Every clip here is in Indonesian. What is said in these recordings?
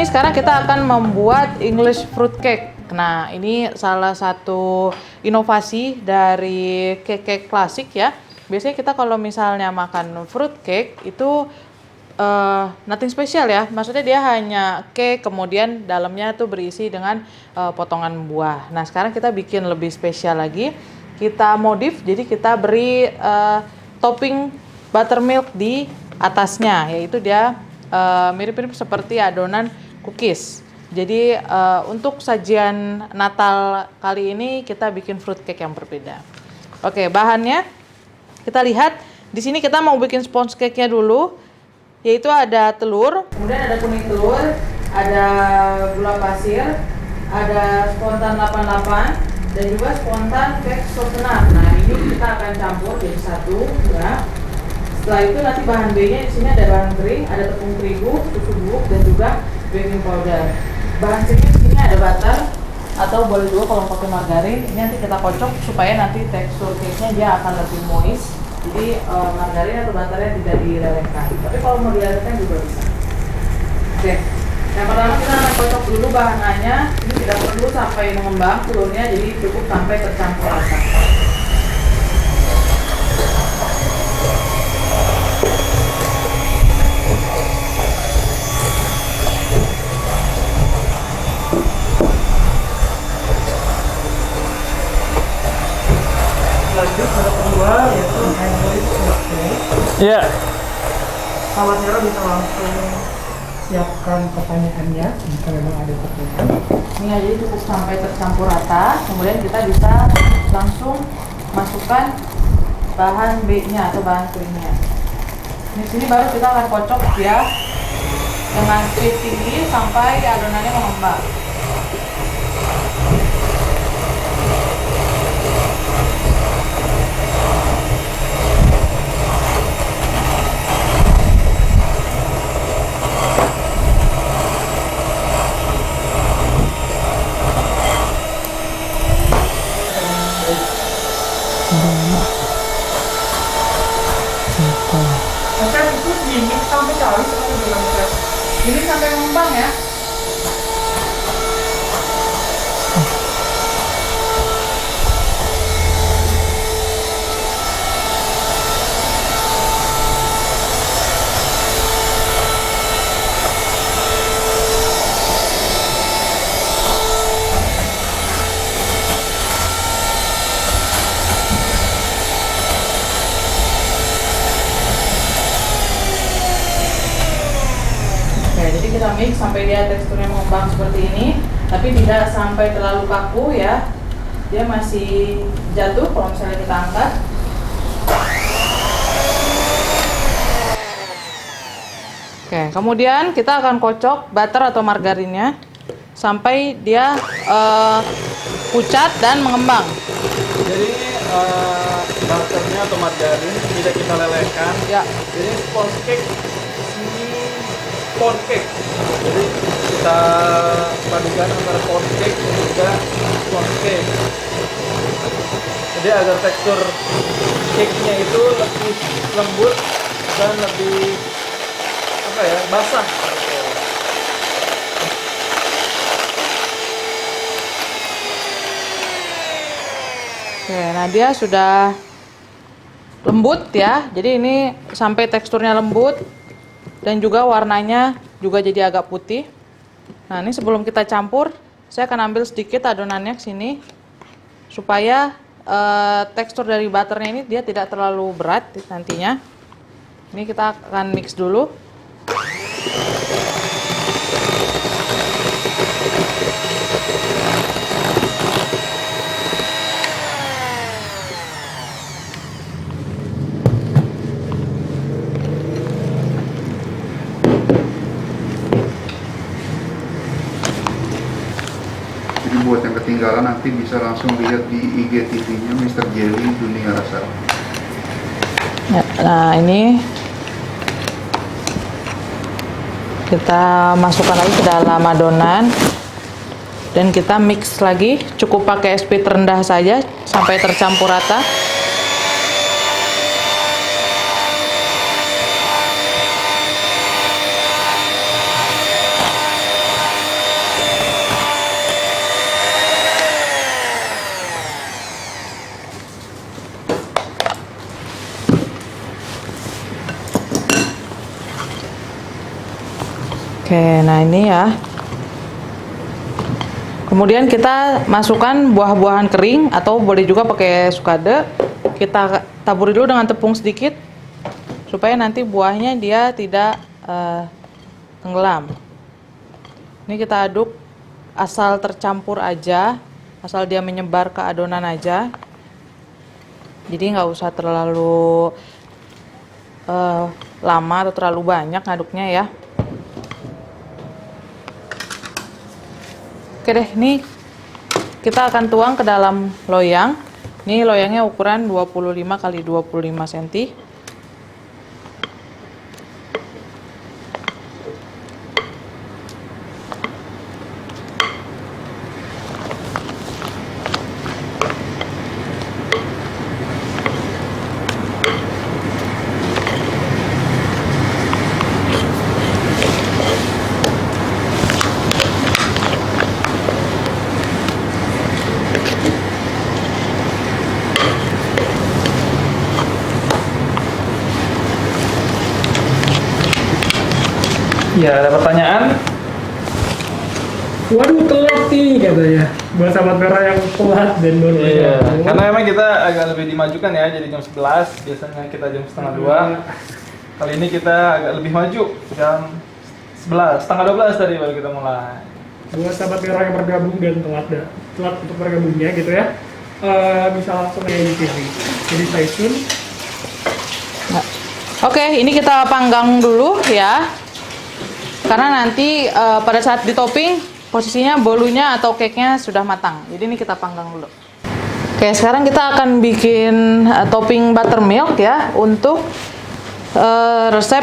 sekarang kita akan membuat English fruit cake. Nah, ini salah satu inovasi dari cake klasik ya. Biasanya kita kalau misalnya makan fruit cake itu nothing special ya. Maksudnya dia hanya cake, kemudian dalamnya tuh berisi dengan potongan buah. Nah, sekarang kita bikin lebih spesial lagi. Kita modif, jadi kita beri topping buttermilk di atasnya, yaitu dia mirip-mirip seperti adonan cookies. Jadi untuk sajian Natal kali ini kita bikin fruit cake yang berbeda. Oke, bahannya kita lihat di sini kita mau bikin sponge cake-nya dulu, yaitu ada telur, kemudian ada kuning telur, ada gula pasir, ada spontan 88 dan juga spontan cake softener. Nah, ini kita akan campur jadi satu ya. Setelah itu nanti bahan B-nya di sini ada bahan kering, ada tepung terigu, susu bubuk dan juga baking powder. Bahan C-nya di sini ada butter atau boleh juga kalau pakai margarin. Ini nanti kita kocok supaya nanti tekstur cake-nya dia akan lebih moist. Jadi margarin atau butternya tidak dilelehkan. Tapi kalau mau dilelehkan juga bisa. Oke. Yang pertama kita akan kocok dulu bahan A-nya. Ini tidak perlu sampai mengembang telurnya, jadi cukup sampai tercampur rata. Lanjut ada kedua yaitu English fruit cake. Iya. Sahabat Hero bisa langsung siapkan pertanyaannya jika memang ada pertanyaan. Ini aja cukup sampai tercampur rata. Kemudian kita bisa langsung masukkan bahan B-nya atau bahan keringnya. Di sini baru kita akan kocok ya dengan speed tinggi sampai adonannya mengembang. Maka itu dimix sampai kali seperti bilang Chef. Ini sampai mengembang ya. Jadi kita mix sampai dia teksturnya mengembang seperti ini, tapi tidak sampai terlalu kaku ya. Dia masih jatuh kalau misalnya kita angkat. Oke, kemudian kita akan kocok butter atau margarinnya sampai dia pucat dan mengembang. Jadi butternya atau margarin tidak kita lelehkan. Ya. Jadi sponge cake pound cake. Jadi kita padukan antara pound cake dan juga sponge cake. Jadi agar tekstur cake-nya itu lebih lembut dan lebih basah. Oke, nah dia sudah lembut ya. Jadi ini sampai teksturnya lembut. Dan juga warnanya juga jadi agak putih. Nah, ini sebelum kita campur, saya akan ambil sedikit adonannya ke sini supaya tekstur dari butternya ini dia tidak terlalu berat nantinya. Ini kita akan mix dulu. Jadi buat yang ketinggalan nanti bisa langsung lihat di IGTV-nya Mr. Jelly Dunia Rasa. Ya, nah ini kita masukkan lagi ke dalam adonan dan kita mix lagi, cukup pakai speed rendah saja sampai tercampur rata. Oke, nah ini ya. Kemudian kita masukkan buah-buahan kering atau boleh juga pakai sukade. Kita taburi dulu dengan tepung sedikit supaya nanti buahnya dia tidak tenggelam. Ini kita aduk asal tercampur aja, asal dia menyebar ke adonan aja. Jadi nggak usah terlalu lama atau terlalu banyak ngaduknya ya. Oke deh, ini kita akan tuang ke dalam loyang. Ini loyangnya ukuran 25 x 25 cm. Ya, ada pertanyaan? Waduh, telat nih katanya. Buat sahabat merah yang telat dan baru aja. Iya, karena memang kita agak lebih dimajukan ya, jadi jam 11, biasanya kita jam setengah 2. Kali ini kita agak lebih maju, jam 11, setengah 12 tadi baru kita mulai. Buat sahabat merah yang bergabung dan telat untuk bergabungnya gitu ya, bisa langsung aja di TV. Jadi stay tune. Oke, ini kita panggang dulu ya. Karena nanti pada saat ditopping posisinya bolunya atau cake-nya sudah matang. Jadi ini kita panggang dulu. Oke, sekarang kita akan bikin topping buttermilk ya untuk resep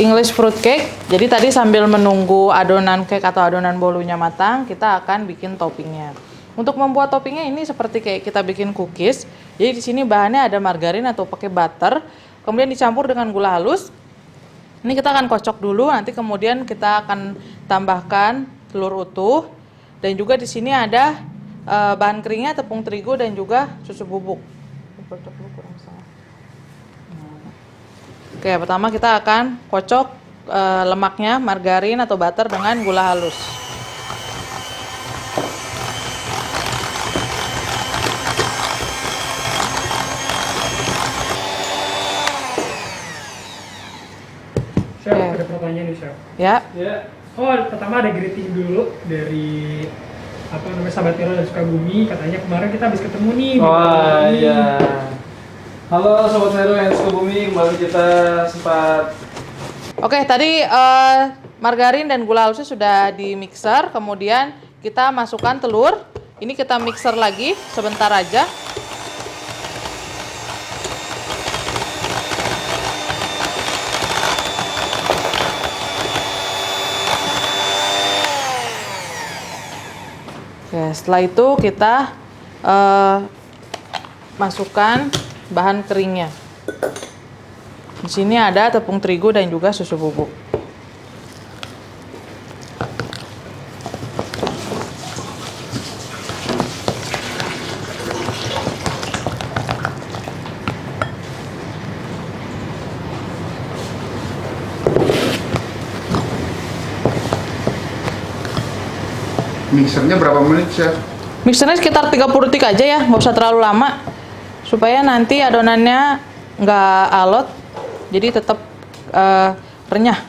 English fruit cake. Jadi tadi sambil menunggu adonan cake atau adonan bolunya matang, kita akan bikin toppingnya. Untuk membuat toppingnya ini seperti kayak kita bikin cookies. Jadi di sini bahannya ada margarin atau pakai butter, kemudian dicampur dengan gula halus. Ini kita akan kocok dulu, nanti kemudian kita akan tambahkan telur utuh dan juga di sini ada bahan keringnya tepung terigu dan juga susu bubuk. Oke, pertama kita akan kocok lemaknya margarin atau butter dengan gula halus. Chef, ada pertanyaan nih Chef. Ya. Ya. Oh, pertama ada greeting dulu dari sahabat Miro dan Sukabumi. Katanya kemarin kita habis ketemu nih. Wah, iya. Halo Sobat Mero yang Sukabumi, kembali kita sempat. Oke, tadi margarin dan gula halusnya sudah di mixer, kemudian kita masukkan telur. Ini kita mixer lagi sebentar aja. Oke, setelah itu kita masukkan bahan keringnya. Di sini ada tepung terigu dan juga susu bubuk. Mixernya berapa menit, Chef? Mixernya sekitar 30 detik aja ya, nggak usah terlalu lama. Supaya nanti adonannya nggak alot, jadi tetap renyah.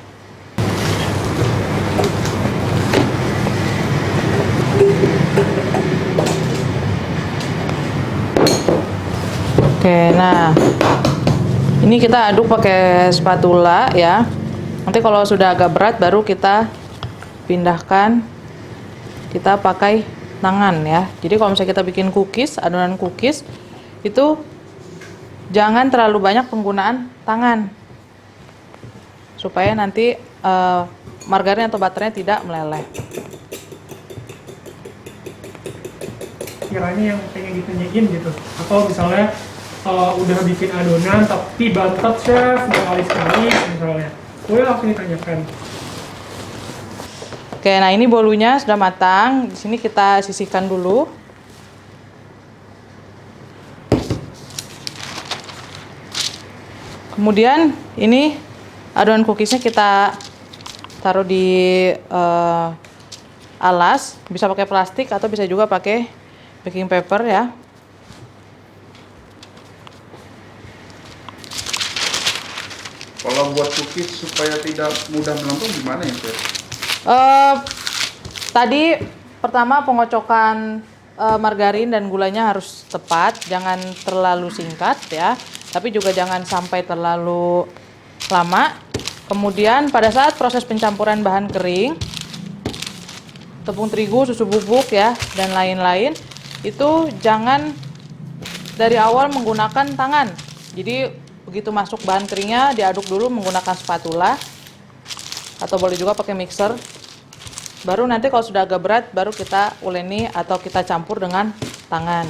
Oke, nah ini kita aduk pakai spatula ya. Nanti kalau sudah agak berat baru kita pindahkan. Kita pakai tangan ya. Jadi kalau misalnya kita bikin cookies, adonan cookies itu jangan terlalu banyak penggunaan tangan supaya nanti margarin atau butternya tidak meleleh. Kiranya yang pengen ditanyain gitu, atau misalnya udah bikin adonan tapi bantet Chef sekali misalnya, boleh langsung ditanyakan. Oke, nah ini bolunya sudah matang. Di sini kita sisihkan dulu. Kemudian ini adonan cookiesnya kita taruh di alas, bisa pakai plastik atau bisa juga pakai baking paper ya. Kalau buat cookies supaya tidak mudah melempung gimana ya, Chef? Tadi pertama pengocokan margarin dan gulanya harus tepat, jangan terlalu singkat ya, tapi juga jangan sampai terlalu lama. Kemudian pada saat proses pencampuran bahan kering, tepung terigu, susu bubuk ya, dan lain-lain, itu jangan dari awal menggunakan tangan. Jadi begitu masuk bahan keringnya diaduk dulu menggunakan spatula atau boleh juga pakai mixer. Baru nanti kalau sudah agak berat baru kita uleni atau kita campur dengan tangan.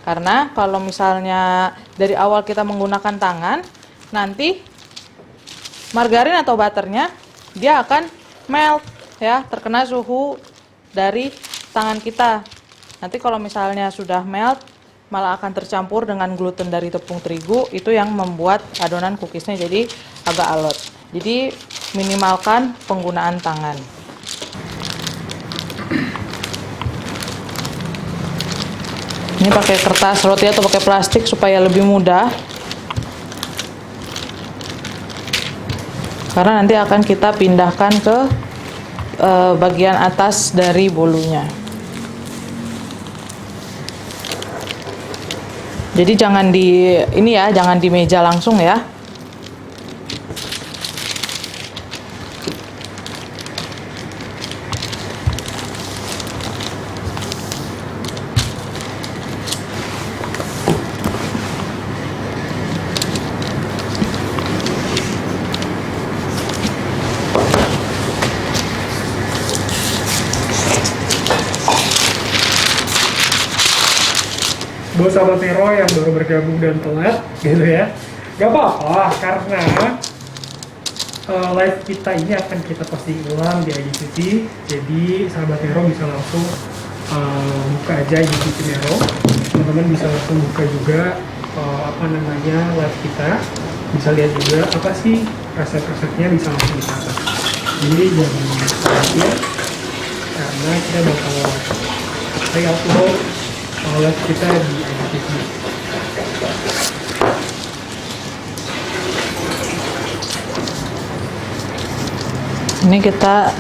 Karena kalau misalnya dari awal kita menggunakan tangan, nanti margarin atau butternya dia akan melt ya, terkena suhu dari tangan kita. Nanti kalau misalnya sudah melt malah akan tercampur dengan gluten dari tepung terigu, itu yang membuat adonan cookiesnya jadi agak alot. Jadi minimalkan penggunaan tangan. Ini pakai kertas roti atau pakai plastik supaya lebih mudah. Karena nanti akan kita pindahkan ke bagian atas dari bolunya. Jadi jangan jangan di meja langsung ya. Buat sahabat Nero yang baru bergabung dan telat gitu ya, gak apa-apa karena live kita ini akan kita posting ulang di IGTV, jadi sahabat Nero bisa langsung buka aja IGTV Nero, teman-teman bisa langsung buka juga live kita, bisa lihat juga apa sih resep-resepnya, bisa langsung dicatat. Jadi jangan khawatir karena kita bakal upload live kita di IGTV. Ini kita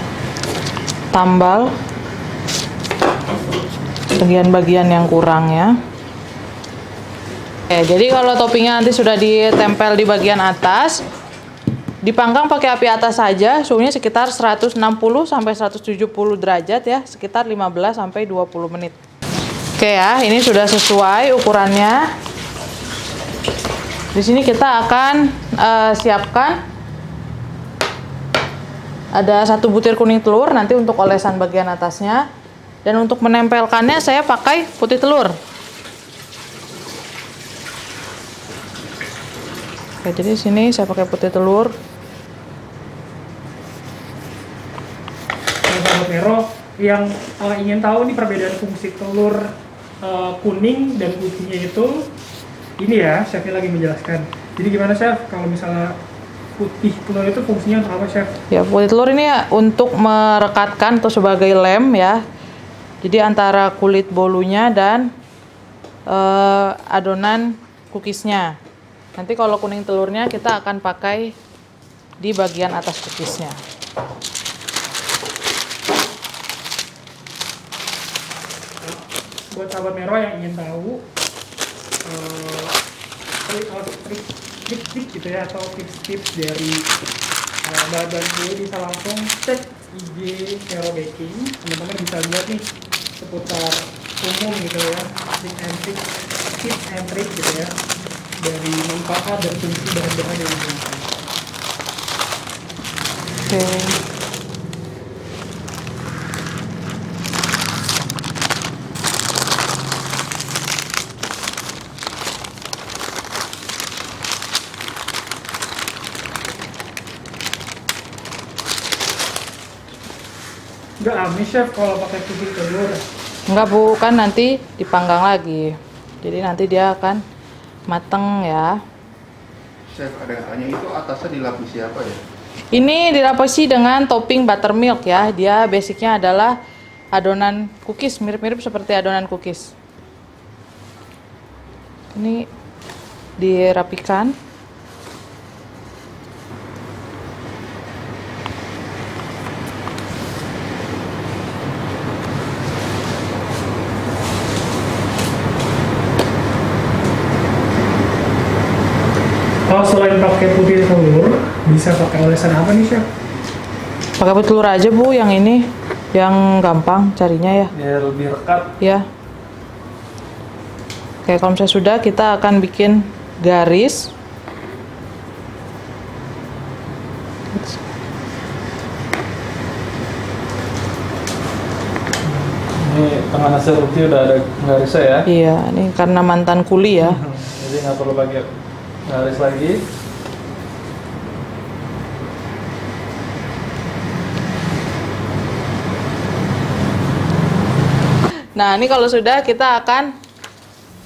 tambal bagian-bagian yang kurang ya. Oke, jadi kalau toppingnya nanti sudah ditempel di bagian atas, dipanggang pakai api atas saja, suhunya sekitar 160 sampai 170 derajat ya, sekitar 15 sampai 20 menit. Oke ya, ini sudah sesuai ukurannya. Di sini kita akan siapkan ada 1 butir kuning telur nanti untuk olesan bagian atasnya, dan untuk menempelkannya saya pakai putih telur. Oke, jadi sini saya pakai putih telur. Sahabat Nero yang ingin tahu nih perbedaan fungsi telur kuning dan putihnya itu, ini ya chefnya lagi menjelaskan. Jadi gimana chef kalau misalnya putih telur itu fungsinya untuk apa chef? Ya, putih telur ini ya untuk merekatkan atau sebagai lem ya. Jadi antara kulit bolunya dan adonan cookiesnya. Nanti kalau kuning telurnya kita akan pakai di bagian atas cookiesnya. Buat sahabat Nero yang ingin tahu trik-trik gitu ya, atau tips-tips dari bahan-bahan ini, bisa langsung cek IG Nero Baking. Teman-teman bisa lihat nih seputar umum gitu ya, tips and trick gitu ya, dari manfaat dan fungsi bahan-bahan yang digunakan. Oke. Nggak amis chef kalau pakai putih telur? Enggak Bu, kan nanti dipanggang lagi. Jadi nanti dia akan mateng ya. Chef, ada yang tanya itu atasnya dilapisi apa ya? Ini dilapisi dengan topping buttermilk ya. Dia basicnya adalah adonan cookies, mirip-mirip seperti adonan cookies. Ini dirapikan. Kalau selain pakai putih telur, bisa pakai olesan apa nih chef? Pakai putih telur aja Bu, yang ini yang gampang carinya ya. Biar lebih rekat. Ya. Oke, kalau misalnya sudah, kita akan bikin garis. Ini tengah nasi roti udah ada garisnya ya. Iya, ini karena mantan kuli ya. Jadi nggak perlu pakai garis lagi. Nah, ini kalau sudah, kita akan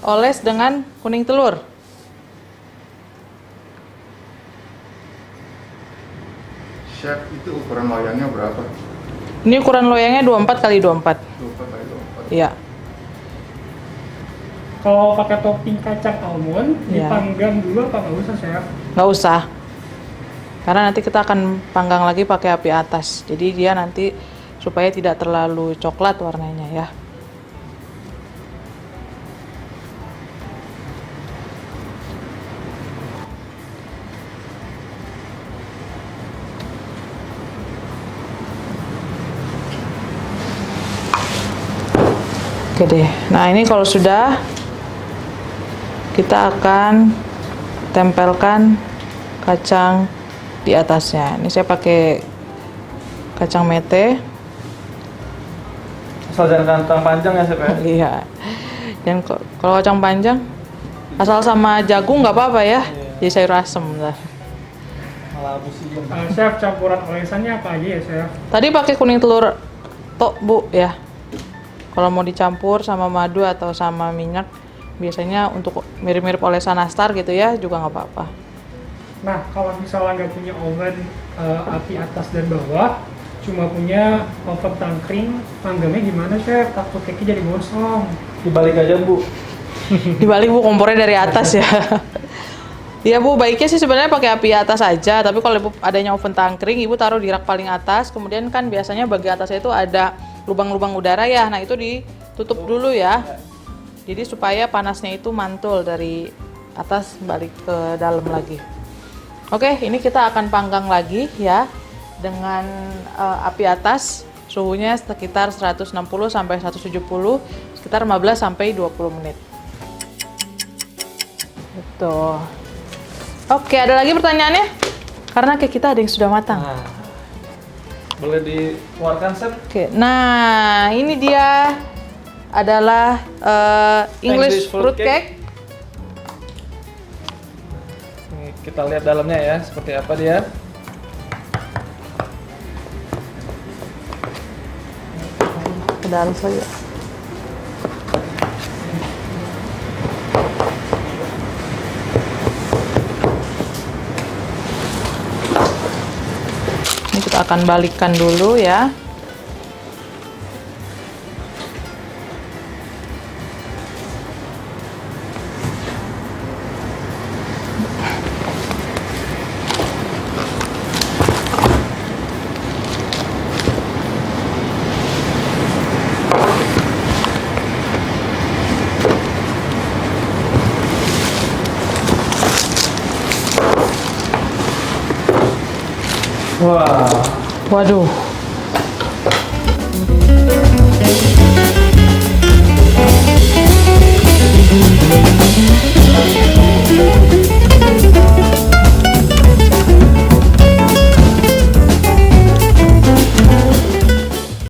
oles dengan kuning telur. Chef, itu ukuran loyangnya berapa? Ini ukuran loyangnya 24 kali 24. 24 x 24. Iya. Kalau pakai topping kacang almond, Iya. dipanggang dulu apa nggak usah chef? Nggak usah. Karena nanti kita akan panggang lagi pakai api atas. Jadi dia nanti supaya tidak terlalu coklat warnanya ya. Oke deh. Nah, ini kalau sudah, kita akan tempelkan kacang di atasnya. Ini saya pakai kacang mete. Asal jangan kantang panjang ya chef ya. Iya. Dan kalau kacang panjang, asal sama jagung nggak apa-apa ya. Jadi sayur asem. Bentar. Malah pusing. Chef, campuran olesannya apa aja ya chef? Tadi pakai kuning telur tok Bu ya. Kalau mau dicampur sama madu atau sama minyak, biasanya untuk mirip-mirip olesan nastar gitu ya, juga nggak apa-apa. Nah, kalau misalnya nggak punya oven api atas dan bawah, cuma punya oven tangkring, panggangnya gimana chef? Takut cake-nya jadi gosong. Dibalik aja Bu. Dibalik Bu, kompornya dari atas ya. Iya Bu, baiknya sih sebenarnya pakai api atas aja, tapi kalau Ibu adanya oven tangkring, Ibu taruh di rak paling atas, kemudian kan biasanya bagian atasnya itu ada lubang-lubang udara ya, nah itu ditutup dulu ya. Jadi supaya panasnya itu mantul dari atas balik ke dalam lagi. Oke, ini kita akan panggang lagi ya dengan api atas, suhunya sekitar 160 sampai 170, sekitar 15 sampai 20 menit. Betul. Oke, ada lagi pertanyaannya? Karena kayak kita ada yang sudah matang. Nah, boleh dikeluarkan chef? Oke, nah ini dia adalah English fruit cake. Ini kita lihat dalamnya ya, seperti apa dia. Ke dalam saja. Ini kita akan balikkan dulu ya. Wah, Waduh,